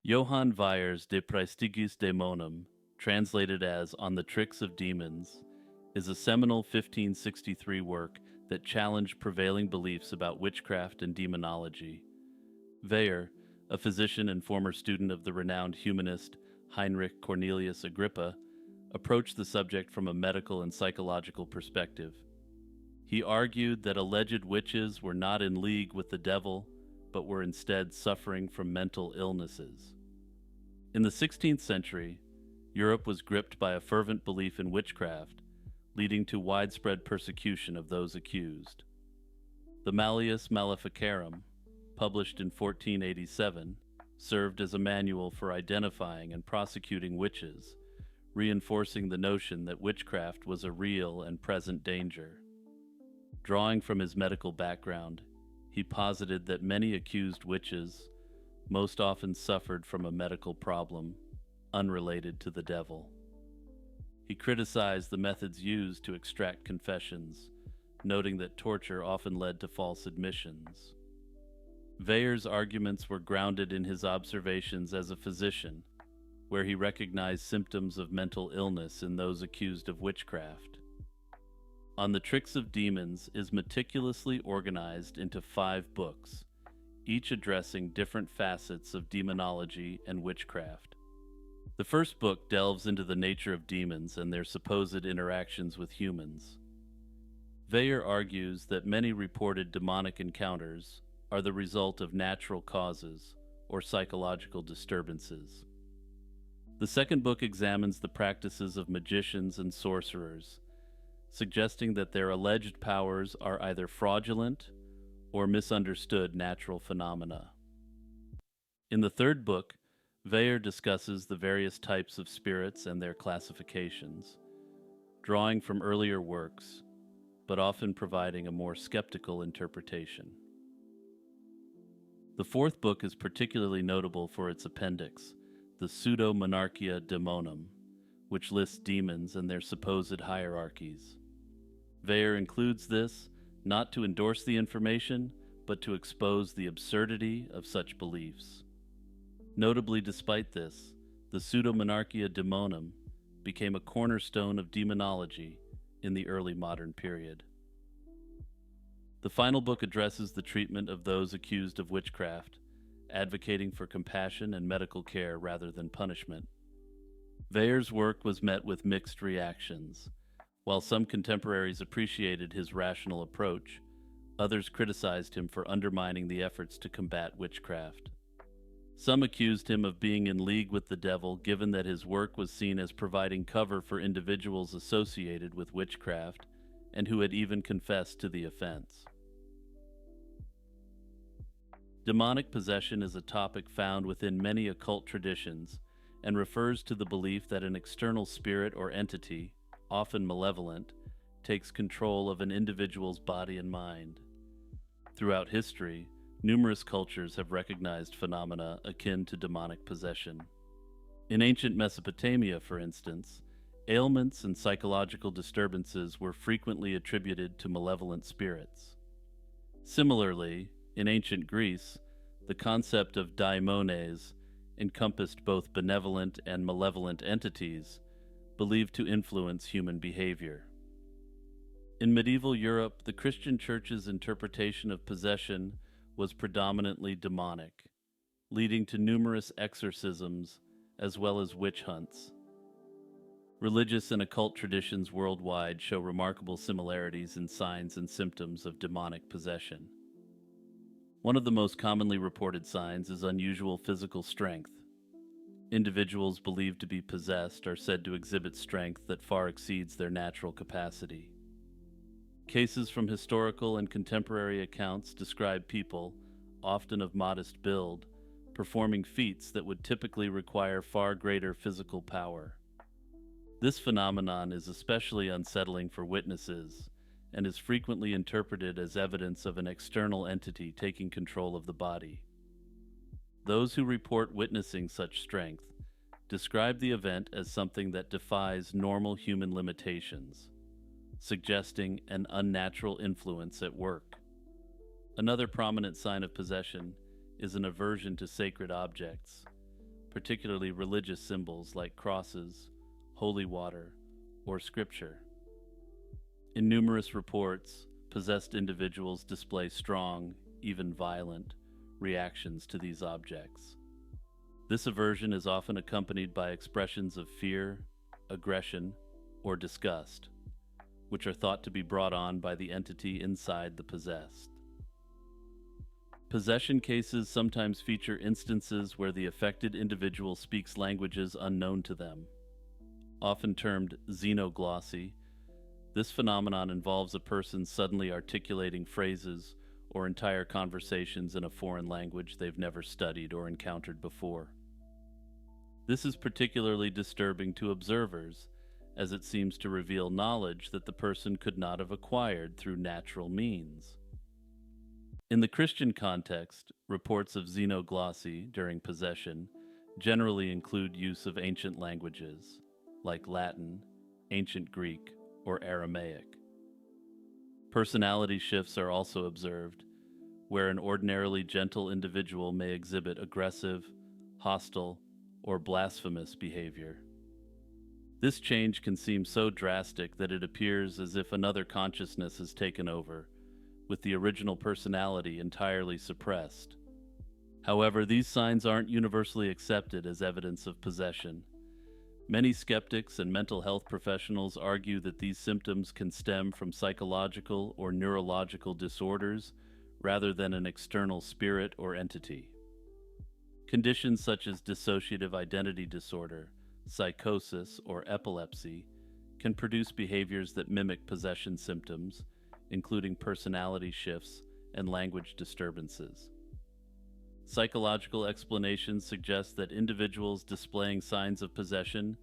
Johann Weyer's De Praestigiis Dämonum, translated as On the Tricks of Demons, is a seminal 1563 work that challenged prevailing beliefs about witchcraft and demonology. Weyer, a physician and former student of the renowned humanist Heinrich Cornelius Agrippa, approached the subject from a medical and psychological perspective. He argued that alleged witches were not in league with the devil, but were instead suffering from mental illnesses. In the 16th century, Europe was gripped by a fervent belief in witchcraft, leading to widespread persecution of those accused. The Malleus Maleficarum, published in 1487, served as a manual for identifying and prosecuting witches, reinforcing the notion that witchcraft was a real and present danger. Drawing from his medical background, he posited that many accused witches most often suffered from a medical problem unrelated to the devil. He criticized the methods used to extract confessions, noting that torture often led to false admissions. Weyer's arguments were grounded in his observations as a physician, where he recognized symptoms of mental illness in those accused of witchcraft. On the Tricks of Demons is meticulously organized into 5 books, each addressing different facets of demonology and witchcraft. The first book delves into the nature of demons and their supposed interactions with humans. Weyer argues that many reported demonic encounters are the result of natural causes or psychological disturbances. The second book examines the practices of magicians and sorcerers, suggesting that their alleged powers are either fraudulent or misunderstood natural phenomena. In the third book, Weyer discusses the various types of spirits and their classifications, drawing from earlier works, but often providing a more skeptical interpretation. The fourth book is particularly notable for its appendix, the Pseudo-Monarchia Daemonum, which lists demons and their supposed hierarchies. Weyer includes this not to endorse the information, but to expose the absurdity of such beliefs. Notably, despite this, the Pseudo-Monarchia Daemonum became a cornerstone of demonology in the early modern period. The final book addresses the treatment of those accused of witchcraft, advocating for compassion and medical care rather than punishment. Weyer's work was met with mixed reactions. While some contemporaries appreciated his rational approach, others criticized him for undermining the efforts to combat witchcraft. Some accused him of being in league with the devil, given that his work was seen as providing cover for individuals associated with witchcraft and who had even confessed to the offense. Demonic possession is a topic found within many occult traditions and refers to the belief that an external spirit or entity, often malevolent, takes control of an individual's body and mind. Throughout history, numerous cultures have recognized phenomena akin to demonic possession. In ancient Mesopotamia, for instance, ailments and psychological disturbances were frequently attributed to malevolent spirits. Similarly, in ancient Greece, the concept of daimones encompassed both benevolent and malevolent entities believed to influence human behavior. In medieval Europe, the Christian Church's interpretation of possession was predominantly demonic, leading to numerous exorcisms as well as witch hunts. Religious and occult traditions worldwide show remarkable similarities in signs and symptoms of demonic possession. One of the most commonly reported signs is unusual physical strength. Individuals believed to be possessed are said to exhibit strength that far exceeds their natural capacity. Cases from historical and contemporary accounts describe people, often of modest build, performing feats that would typically require far greater physical power. This phenomenon is especially unsettling for witnesses and is frequently interpreted as evidence of an external entity taking control of the body. Those who report witnessing such strength describe the event as something that defies normal human limitations, suggesting an unnatural influence at work. Another prominent sign of possession is an aversion to sacred objects. particularly religious symbols like crosses, holy water, or scripture. In numerous reports, possessed individuals display strong, even violent, reactions to these objects. This aversion is often accompanied by expressions of fear, aggression, or disgust, which are thought to be brought on by the entity inside the possessed. Possession cases sometimes feature instances where the affected individual speaks languages unknown to them. Often termed xenoglossy, this phenomenon involves a person suddenly articulating phrases or entire conversations in a foreign language they've never studied or encountered before. This is particularly disturbing to observers, as it seems to reveal knowledge that the person could not have acquired through natural means. In the Christian context, reports of xenoglossy during possession generally include use of ancient languages, like Latin, Ancient Greek, or Aramaic. Personality shifts are also observed, where an ordinarily gentle individual may exhibit aggressive, hostile, or blasphemous behavior. This change can seem so drastic that it appears as if another consciousness has taken over, with the original personality entirely suppressed. However, these signs aren't universally accepted as evidence of possession. Many skeptics and mental health professionals argue that these symptoms can stem from psychological or neurological disorders rather than an external spirit or entity. Conditions such as dissociative identity disorder, psychosis, or epilepsy can produce behaviors that mimic possession symptoms, including personality shifts and language disturbances. Psychological explanations suggest that individuals displaying signs of possession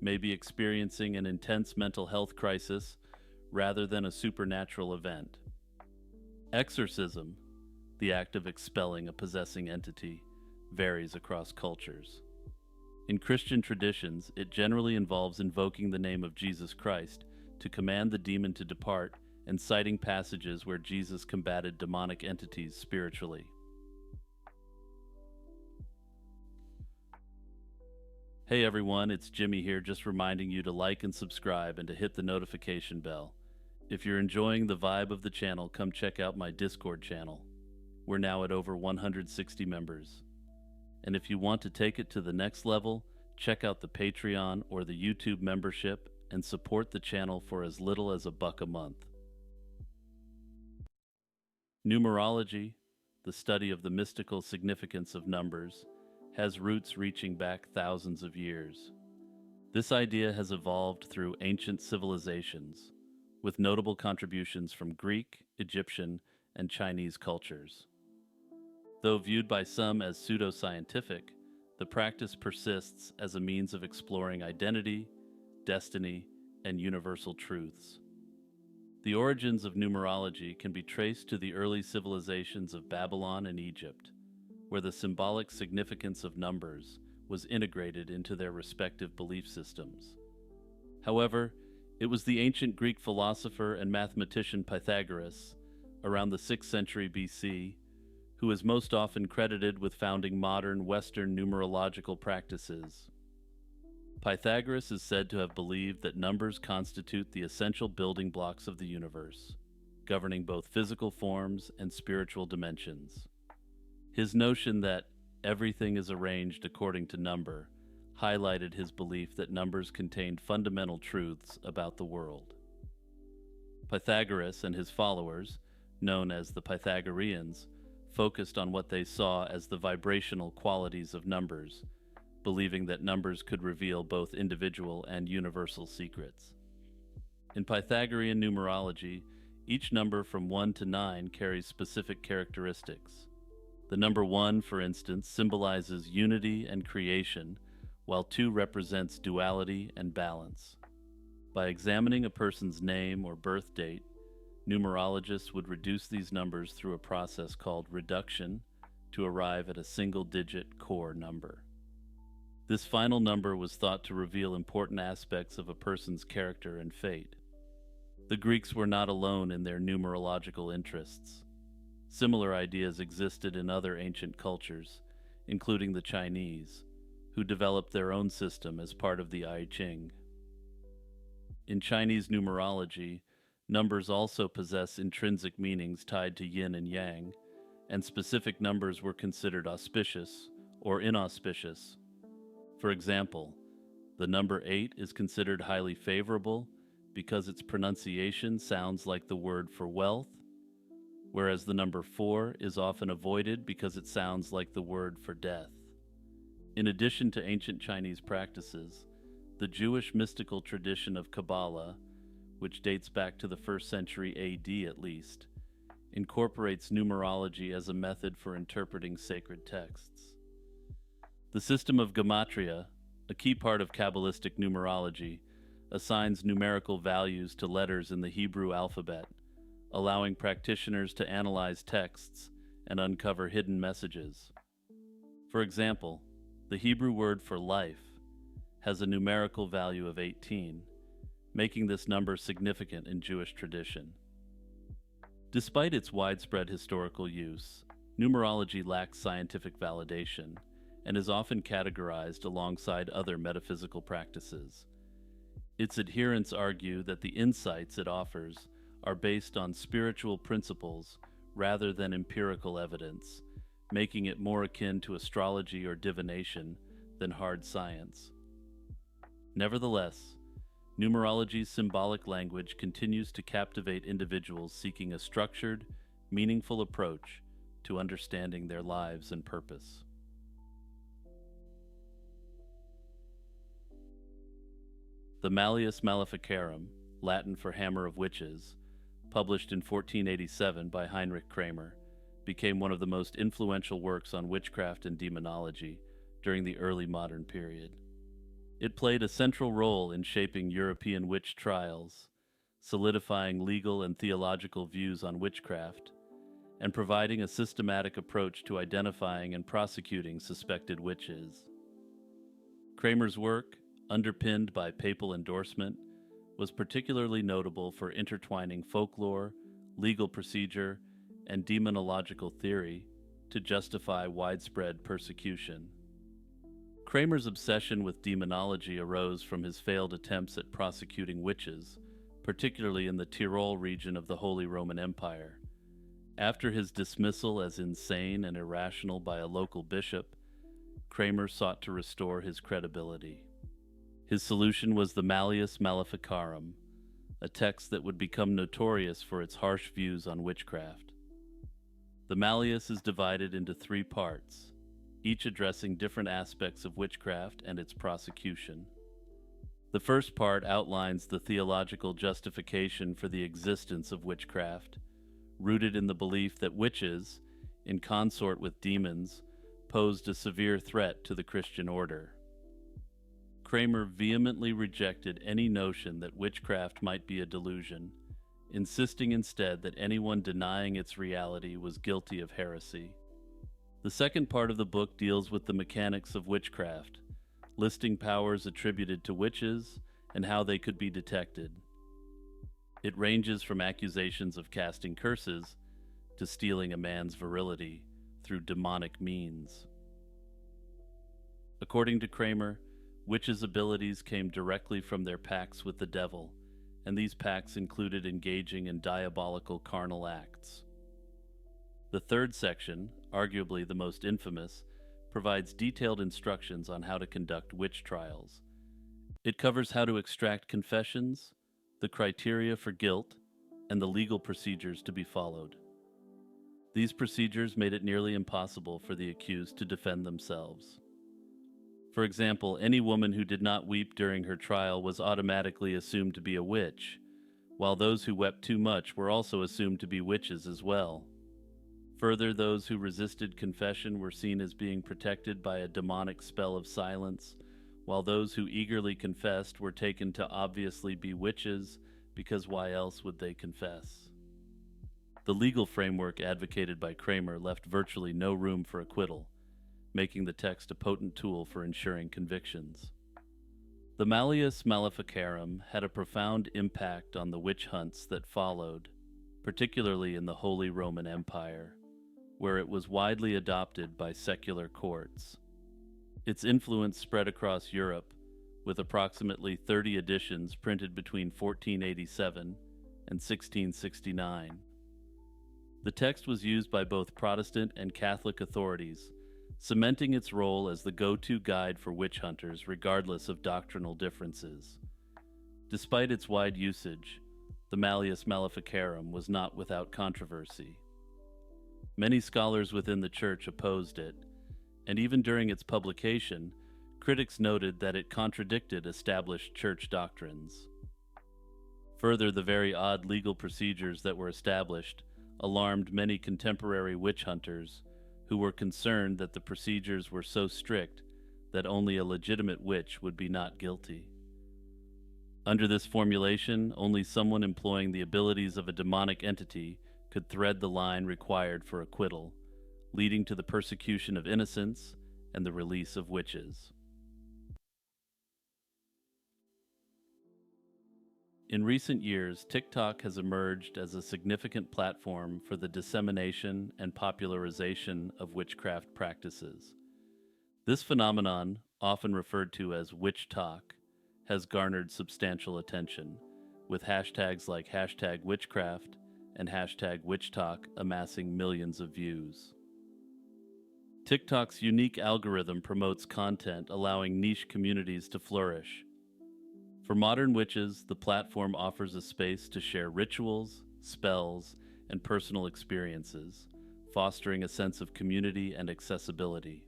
may be experiencing an intense mental health crisis rather than a supernatural event. Exorcism, the act of expelling a possessing entity, varies across cultures. In Christian traditions, it generally involves invoking the name of Jesus Christ to command the demon to depart and citing passages where Jesus combated demonic entities spiritually. Hey everyone, it's Jimmy here, just reminding you to like and subscribe and to hit the notification bell. If you're enjoying the vibe of the channel, come check out my Discord channel. We're now at over 160 members. And if you want to take it to the next level, check out the Patreon or the YouTube membership and support the channel for as little as $1 a month. Numerology, the study of the mystical significance of numbers, has roots reaching back thousands of years. This idea has evolved through ancient civilizations, with notable contributions from Greek, Egyptian, and Chinese cultures. Though viewed by some as pseudoscientific, the practice persists as a means of exploring identity, destiny, and universal truths. The origins of numerology can be traced to the early civilizations of Babylon and Egypt, where the symbolic significance of numbers was integrated into their respective belief systems. However, it was the ancient Greek philosopher and mathematician Pythagoras, around the 6th century BC, who is most often credited with founding modern Western numerological practices. Pythagoras is said to have believed that numbers constitute the essential building blocks of the universe, governing both physical forms and spiritual dimensions. His notion that everything is arranged according to number highlighted his belief that numbers contained fundamental truths about the world. Pythagoras and his followers, known as the Pythagoreans, focused on what they saw as the vibrational qualities of numbers, believing that numbers could reveal both individual and universal secrets. In Pythagorean numerology, each number from 1 to 9 carries specific characteristics. The number 1, for instance, symbolizes unity and creation, while 2 represents duality and balance. By examining a person's name or birth date, numerologists would reduce these numbers through a process called reduction to arrive at a single-digit core number. This final number was thought to reveal important aspects of a person's character and fate. The Greeks were not alone in their numerological interests. Similar ideas existed in other ancient cultures, including the Chinese, who developed their own system as part of the I Ching. In Chinese numerology, numbers also possess intrinsic meanings tied to yin and yang, and specific numbers were considered auspicious or inauspicious. For example, the number 8 is considered highly favorable because its pronunciation sounds like the word for wealth, whereas the number 4 is often avoided because it sounds like the word for death. In addition to ancient Chinese practices, the Jewish mystical tradition of Kabbalah, which dates back to the 1st century AD at least, incorporates numerology as a method for interpreting sacred texts. The system of gematria, a key part of Kabbalistic numerology, assigns numerical values to letters in the Hebrew alphabet, allowing practitioners to analyze texts and uncover hidden messages. For example, the Hebrew word for life has a numerical value of 18, making this number significant in Jewish tradition. Despite its widespread historical use, numerology lacks scientific validation and is often categorized alongside other metaphysical practices. Its adherents argue that the insights it offers are based on spiritual principles rather than empirical evidence, making it more akin to astrology or divination than hard science. Nevertheless, numerology's symbolic language continues to captivate individuals seeking a structured, meaningful approach to understanding their lives and purpose. The Malleus Maleficarum, Latin for Hammer of Witches, published in 1487 by Heinrich Kramer, became one of the most influential works on witchcraft and demonology during the early modern period. It played a central role in shaping European witch trials, solidifying legal and theological views on witchcraft, and providing a systematic approach to identifying and prosecuting suspected witches. Kramer's work, underpinned by papal endorsement, was particularly notable for intertwining folklore, legal procedure, and demonological theory to justify widespread persecution. Kramer's obsession with demonology arose from his failed attempts at prosecuting witches, particularly in the Tyrol region of the Holy Roman Empire. After his dismissal as insane and irrational by a local bishop, Kramer sought to restore his credibility. His solution was the Malleus Maleficarum, a text that would become notorious for its harsh views on witchcraft. The Malleus is divided into 3 parts, each addressing different aspects of witchcraft and its prosecution. The first part outlines the theological justification for the existence of witchcraft, rooted in the belief that witches, in consort with demons, posed a severe threat to the Christian order. Kramer vehemently rejected any notion that witchcraft might be a delusion, insisting instead that anyone denying its reality was guilty of heresy. The second part of the book deals with the mechanics of witchcraft, listing powers attributed to witches and how they could be detected. It ranges from accusations of casting curses to stealing a man's virility through demonic means. According to Kramer, witches' abilities came directly from their pacts with the devil, and these pacts included engaging in diabolical carnal acts. The third section, arguably the most infamous, provides detailed instructions on how to conduct witch trials. It covers how to extract confessions, the criteria for guilt, and the legal procedures to be followed. These procedures made it nearly impossible for the accused to defend themselves. For example, any woman who did not weep during her trial was automatically assumed to be a witch, while those who wept too much were also assumed to be witches as well. Further, those who resisted confession were seen as being protected by a demonic spell of silence, while those who eagerly confessed were taken to obviously be witches, because why else would they confess? The legal framework advocated by Kramer left virtually no room for acquittal, making the text a potent tool for ensuring convictions. The Malleus Maleficarum had a profound impact on the witch hunts that followed, particularly in the Holy Roman Empire, where it was widely adopted by secular courts. Its influence spread across Europe, with approximately 30 editions printed between 1487 and 1669. The text was used by both Protestant and Catholic authorities, cementing its role as the go-to guide for witch hunters regardless of doctrinal differences. Despite its wide usage, the Malleus Maleficarum was not without controversy. Many scholars within the Church opposed it, and even during its publication, critics noted that it contradicted established Church doctrines. Further, the very odd legal procedures that were established alarmed many contemporary witch hunters who were concerned that the procedures were so strict that only a legitimate witch would be not guilty. Under this formulation, only someone employing the abilities of a demonic entity could thread the line required for acquittal, leading to the persecution of innocents and the release of witches. In recent years, TikTok has emerged as a significant platform for the dissemination and popularization of witchcraft practices. This phenomenon, often referred to as witch talk, has garnered substantial attention, with hashtags like #witchcraft and #witchtalk amassing millions of views. TikTok's unique algorithm promotes content allowing niche communities to flourish. For modern witches, the platform offers a space to share rituals, spells, and personal experiences, fostering a sense of community and accessibility.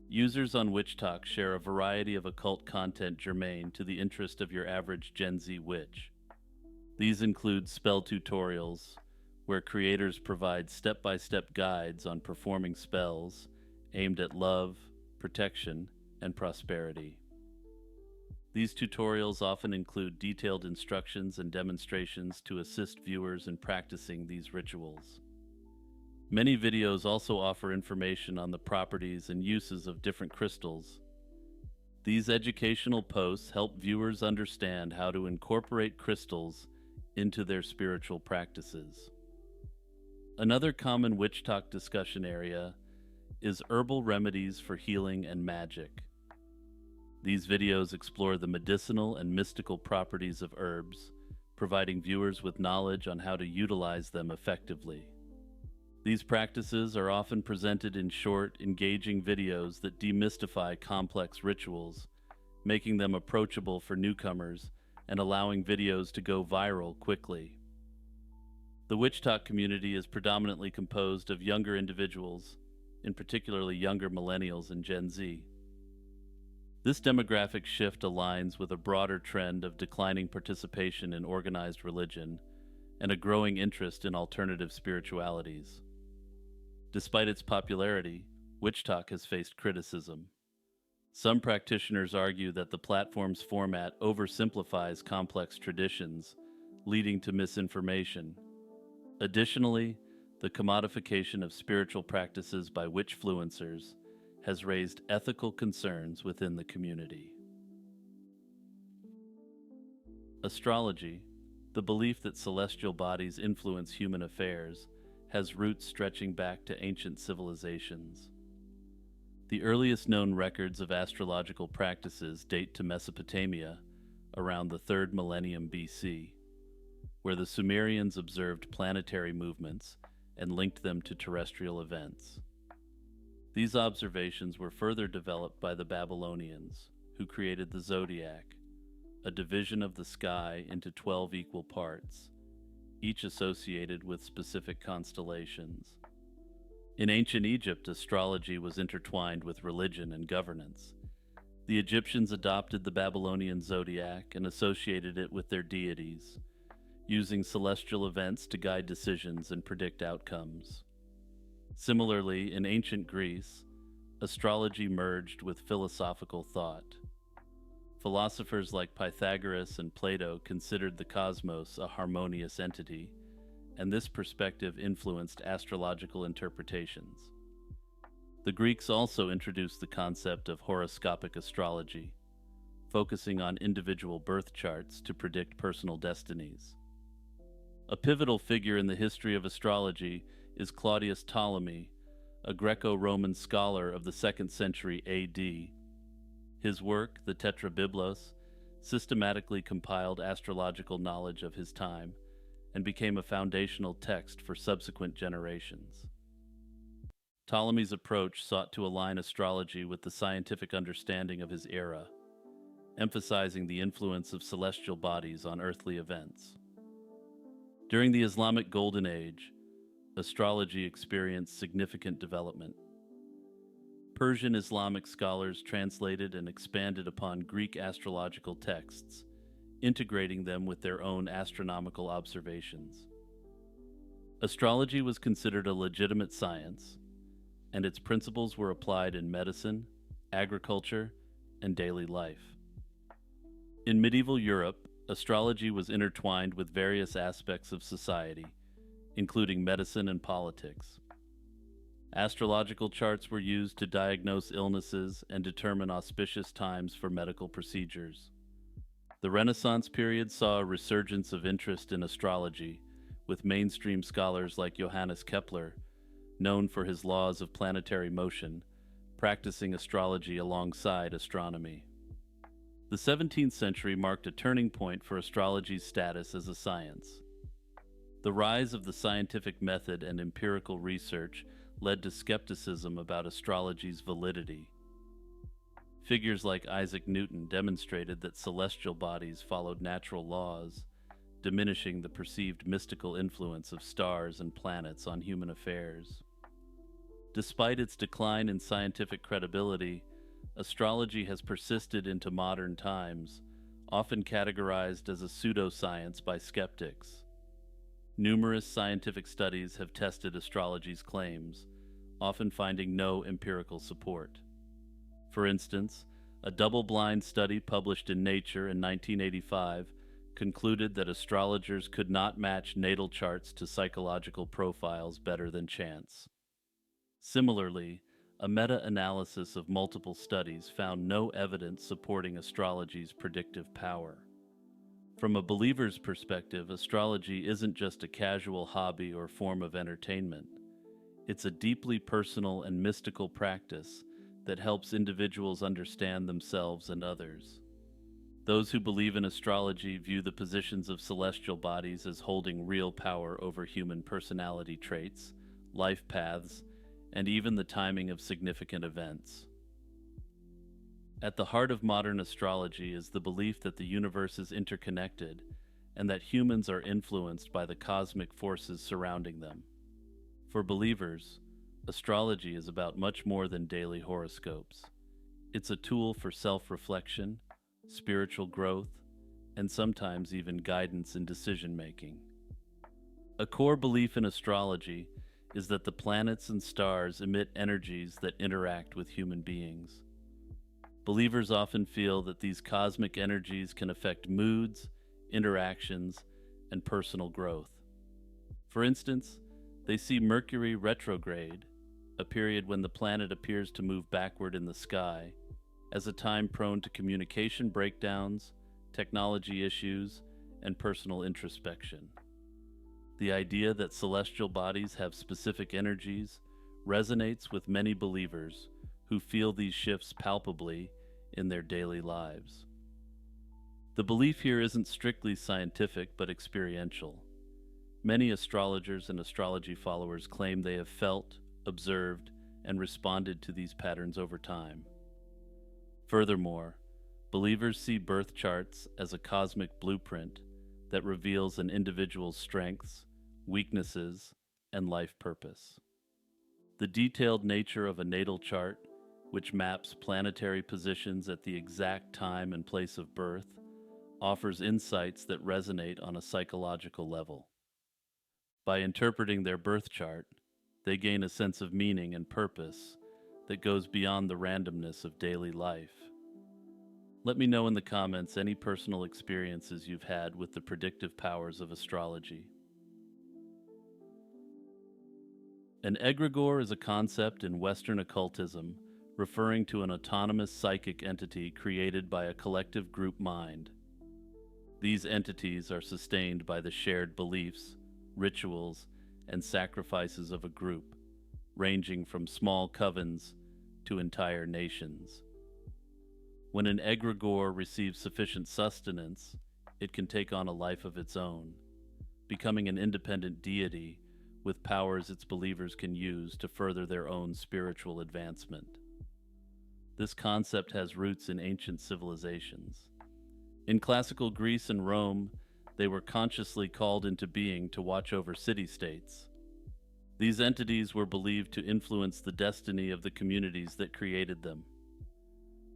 Users on WitchTalk share a variety of occult content germane to the interest of your average Gen Z witch. These include spell tutorials, where creators provide step-by-step guides on performing spells aimed at love, protection, and prosperity. These tutorials often include detailed instructions and demonstrations to assist viewers in practicing these rituals. Many videos also offer information on the properties and uses of different crystals. These educational posts help viewers understand how to incorporate crystals into their spiritual practices. Another common witch talk discussion area is herbal remedies for healing and magic. These videos explore the medicinal and mystical properties of herbs, providing viewers with knowledge on how to utilize them effectively. These practices are often presented in short, engaging videos that demystify complex rituals, making them approachable for newcomers and allowing videos to go viral quickly. The Witch Talk community is predominantly composed of younger individuals, in particularly younger millennials and Gen Z. This demographic shift aligns with a broader trend of declining participation in organized religion and a growing interest in alternative spiritualities. Despite its popularity, Witch Talk has faced criticism. Some practitioners argue that the platform's format oversimplifies complex traditions, leading to misinformation. Additionally, the commodification of spiritual practices by witchfluencers has raised ethical concerns within the community. Astrology, the belief that celestial bodies influence human affairs, has roots stretching back to ancient civilizations. The earliest known records of astrological practices date to Mesopotamia, around the 3rd millennium BC, where the Sumerians observed planetary movements and linked them to terrestrial events. These observations were further developed by the Babylonians, who created the zodiac, a division of the sky into 12 equal parts, each associated with specific constellations. In ancient Egypt, astrology was intertwined with religion and governance. The Egyptians adopted the Babylonian zodiac and associated it with their deities, using celestial events to guide decisions and predict outcomes. Similarly, in ancient Greece, astrology merged with philosophical thought. Philosophers like Pythagoras and Plato considered the cosmos a harmonious entity, and this perspective influenced astrological interpretations. The Greeks also introduced the concept of horoscopic astrology, focusing on individual birth charts to predict personal destinies. A pivotal figure in the history of astrology is Claudius Ptolemy, a Greco-Roman scholar of the 2nd century AD. His work, the Tetrabiblos, systematically compiled astrological knowledge of his time and became a foundational text for subsequent generations. Ptolemy's approach sought to align astrology with the scientific understanding of his era, emphasizing the influence of celestial bodies on earthly events. During the Islamic Golden Age, astrology experienced significant development. Persian Islamic scholars translated and expanded upon Greek astrological texts, integrating them with their own astronomical observations. Astrology was considered a legitimate science, and its principles were applied in medicine, agriculture, and daily life. In medieval Europe, astrology was intertwined with various aspects of society, including medicine and politics. Astrological charts were used to diagnose illnesses and determine auspicious times for medical procedures. The Renaissance period saw a resurgence of interest in astrology, with mainstream scholars like Johannes Kepler, known for his laws of planetary motion, practicing astrology alongside astronomy. The 17th century marked a turning point for astrology's status as a science. The rise of the scientific method and empirical research led to skepticism about astrology's validity. Figures like Isaac Newton demonstrated that celestial bodies followed natural laws, diminishing the perceived mystical influence of stars and planets on human affairs. Despite its decline in scientific credibility, astrology has persisted into modern times, often categorized as a pseudoscience by skeptics. Numerous scientific studies have tested astrology's claims, often finding no empirical support. For instance, a double-blind study published in Nature in 1985 concluded that astrologers could not match natal charts to psychological profiles better than chance. Similarly, a meta-analysis of multiple studies found no evidence supporting astrology's predictive power. From a believer's perspective, astrology isn't just a casual hobby or form of entertainment. It's a deeply personal and mystical practice that helps individuals understand themselves and others. Those who believe in astrology view the positions of celestial bodies as holding real power over human personality traits, life paths, and even the timing of significant events. At the heart of modern astrology is the belief that the universe is interconnected and that humans are influenced by the cosmic forces surrounding them. For believers, astrology is about much more than daily horoscopes. It's a tool for self-reflection, spiritual growth, and sometimes even guidance in decision-making. A core belief in astrology is that the planets and stars emit energies that interact with human beings. Believers often feel that these cosmic energies can affect moods, interactions, and personal growth. For instance, they see Mercury retrograde, a period when the planet appears to move backward in the sky, as a time prone to communication breakdowns, technology issues, and personal introspection. The idea that celestial bodies have specific energies resonates with many believers who feel these shifts palpably in their daily lives. The belief here isn't strictly scientific but experiential. Many astrologers and astrology followers claim they have felt, observed, and responded to these patterns over time. Furthermore, believers see birth charts as a cosmic blueprint that reveals an individual's strengths, weaknesses, and life purpose. The detailed nature of a natal chart, which maps planetary positions at the exact time and place of birth, offers insights that resonate on a psychological level. By interpreting their birth chart, they gain a sense of meaning and purpose that goes beyond the randomness of daily life. Let me know in the comments any personal experiences you've had with the predictive powers of astrology. An egregore is a concept in Western occultism referring to an autonomous psychic entity created by a collective group mind. These entities are sustained by the shared beliefs, rituals, and sacrifices of a group, ranging from small covens to entire nations. When an egregore receives sufficient sustenance, it can take on a life of its own, becoming an independent deity with powers its believers can use to further their own spiritual advancement. This concept has roots in ancient civilizations. In classical Greece and Rome, they were consciously called into being to watch over city-states. These entities were believed to influence the destiny of the communities that created them.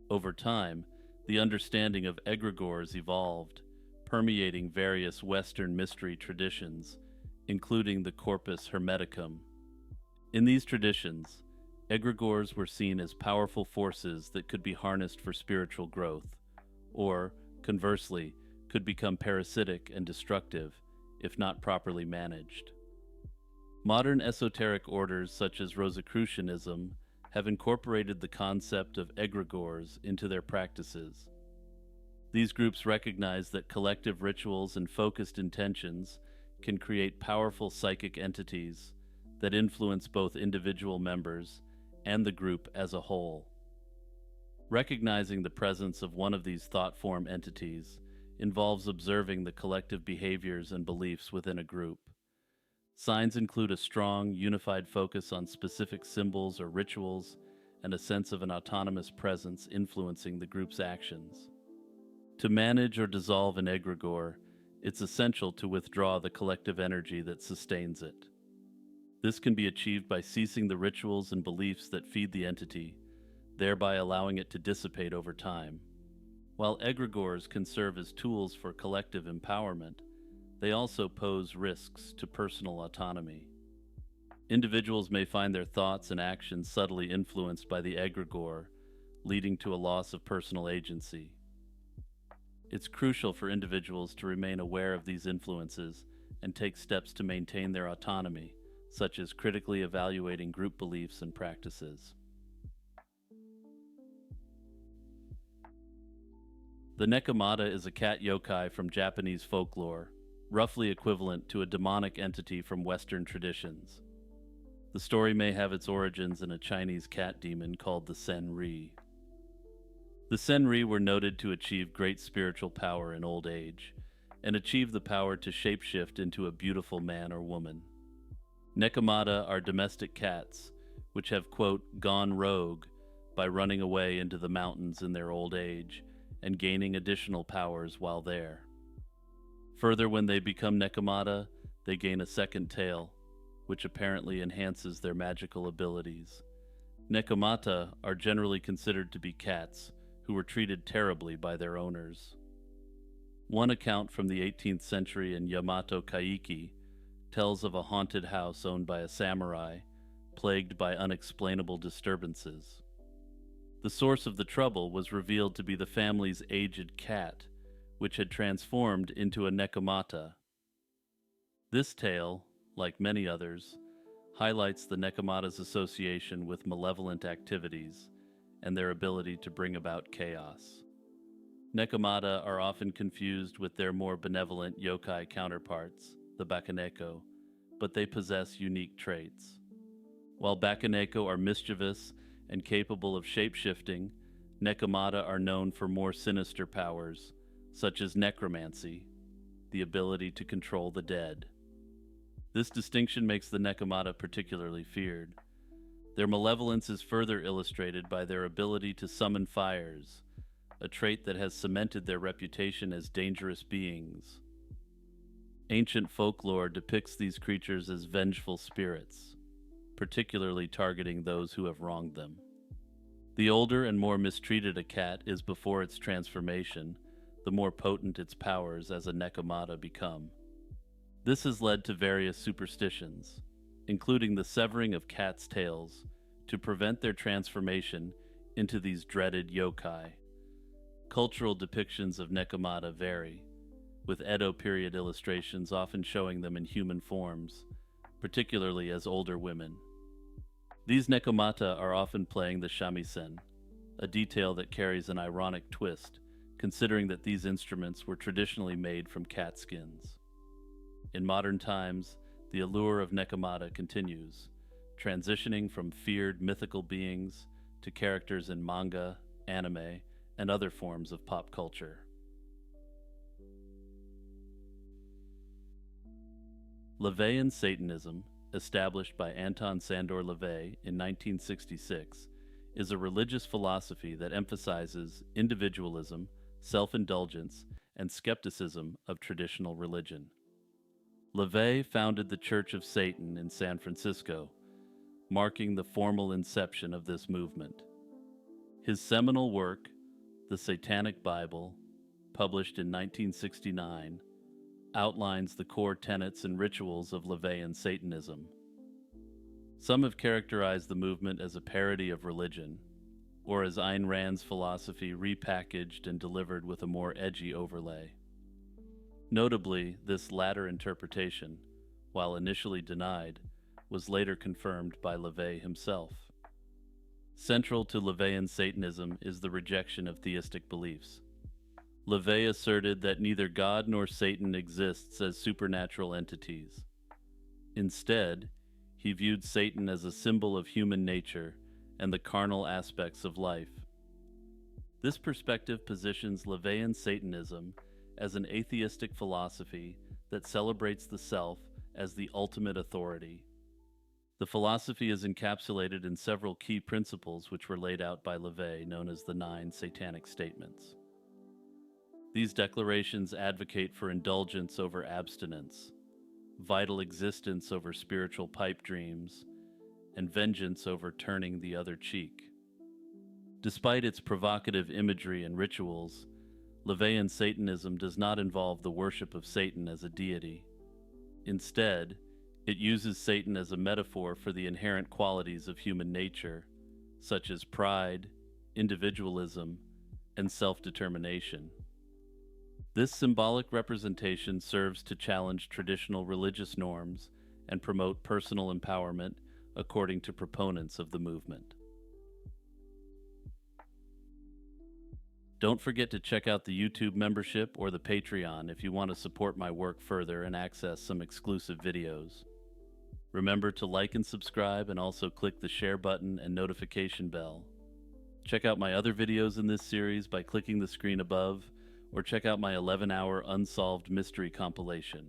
Over time, the understanding of egregores evolved, permeating various Western mystery traditions, including the Corpus Hermeticum. In these traditions, egregores were seen as powerful forces that could be harnessed for spiritual growth, or, conversely, could become parasitic and destructive if not properly managed. Modern esoteric orders such as Rosicrucianism have incorporated the concept of egregores into their practices. These groups recognize that collective rituals and focused intentions can create powerful psychic entities that influence both individual members and the group as a whole. Recognizing the presence of one of these thought form entities involves observing the collective behaviors and beliefs within a group. Signs include a strong, unified focus on specific symbols or rituals and a sense of an autonomous presence influencing the group's actions. To manage or dissolve an egregore, it's essential to withdraw the collective energy that sustains it. This can be achieved by ceasing the rituals and beliefs that feed the entity, thereby allowing it to dissipate over time. While egregores can serve as tools for collective empowerment, they also pose risks to personal autonomy. Individuals may find their thoughts and actions subtly influenced by the egregore, leading to a loss of personal agency. It's crucial for individuals to remain aware of these influences and take steps to maintain their autonomy, such as critically evaluating group beliefs and practices. The Nekomata is a cat yokai from Japanese folklore, roughly equivalent to a demonic entity from Western traditions. The story may have its origins in a Chinese cat demon called the Senri. The Senri were noted to achieve great spiritual power in old age, and achieve the power to shapeshift into a beautiful man or woman. Nekomata are domestic cats, which have, quote, gone rogue by running away into the mountains in their old age and gaining additional powers while there. Further, when they become Nekomata, they gain a second tail, which apparently enhances their magical abilities. Nekomata are generally considered to be cats who were treated terribly by their owners. One account from the 18th century in Yamato Kaiki tells of a haunted house owned by a samurai, plagued by unexplainable disturbances. The source of the trouble was revealed to be the family's aged cat, which had transformed into a Nekomata. This tale, like many others, highlights the Nekomata's association with malevolent activities and their ability to bring about chaos. Nekomata are often confused with their more benevolent yokai counterparts, the Bakaneko, but they possess unique traits. While Bakaneko are mischievous and capable of shape-shifting, Nekomata are known for more sinister powers, such as necromancy, the ability to control the dead. This distinction makes the Nekomata particularly feared. Their malevolence is further illustrated by their ability to summon fires, a trait that has cemented their reputation as dangerous beings. Ancient folklore depicts these creatures as vengeful spirits, particularly targeting those who have wronged them. The older and more mistreated a cat is before its transformation, the more potent its powers as a Nekomata become. This has led to various superstitions, including the severing of cats' tails, to prevent their transformation into these dreaded yokai. Cultural depictions of Nekomata vary, with Edo period illustrations often showing them in human forms, particularly as older women. These Nekomata are often playing the shamisen, a detail that carries an ironic twist, considering that these instruments were traditionally made from cat skins. In modern times, the allure of Nekomata continues, transitioning from feared mythical beings to characters in manga, anime, and other forms of pop culture. LaVeyan Satanism, established by Anton Sandor LaVey in 1966, is a religious philosophy that emphasizes individualism, self-indulgence, and skepticism of traditional religion. LaVey founded the Church of Satan in San Francisco, marking the formal inception of this movement. His seminal work, The Satanic Bible, published in 1969, outlines the core tenets and rituals of LaVeyan Satanism. Some have characterized the movement as a parody of religion, or as Ayn Rand's philosophy repackaged and delivered with a more edgy overlay. Notably, this latter interpretation, while initially denied, was later confirmed by LaVey himself. Central to LaVeyan Satanism is the rejection of theistic beliefs. LaVey asserted that neither God nor Satan exists as supernatural entities. Instead, he viewed Satan as a symbol of human nature and the carnal aspects of life. This perspective positions LaVeyan Satanism as an atheistic philosophy that celebrates the self as the ultimate authority. The philosophy is encapsulated in several key principles which were laid out by LaVey, known as the 9 Satanic Statements. These declarations advocate for indulgence over abstinence, vital existence over spiritual pipe dreams, and vengeance over turning the other cheek. Despite its provocative imagery and rituals, LaVeyan Satanism does not involve the worship of Satan as a deity. Instead, it uses Satan as a metaphor for the inherent qualities of human nature, such as pride, individualism, and self-determination. This symbolic representation serves to challenge traditional religious norms and promote personal empowerment, according to proponents of the movement. Don't forget to check out the YouTube membership or the Patreon if you want to support my work further and access some exclusive videos. Remember to like and subscribe, and also click the share button and notification bell. Check out my other videos in this series by clicking the screen above, or check out my 11-hour unsolved mystery compilation.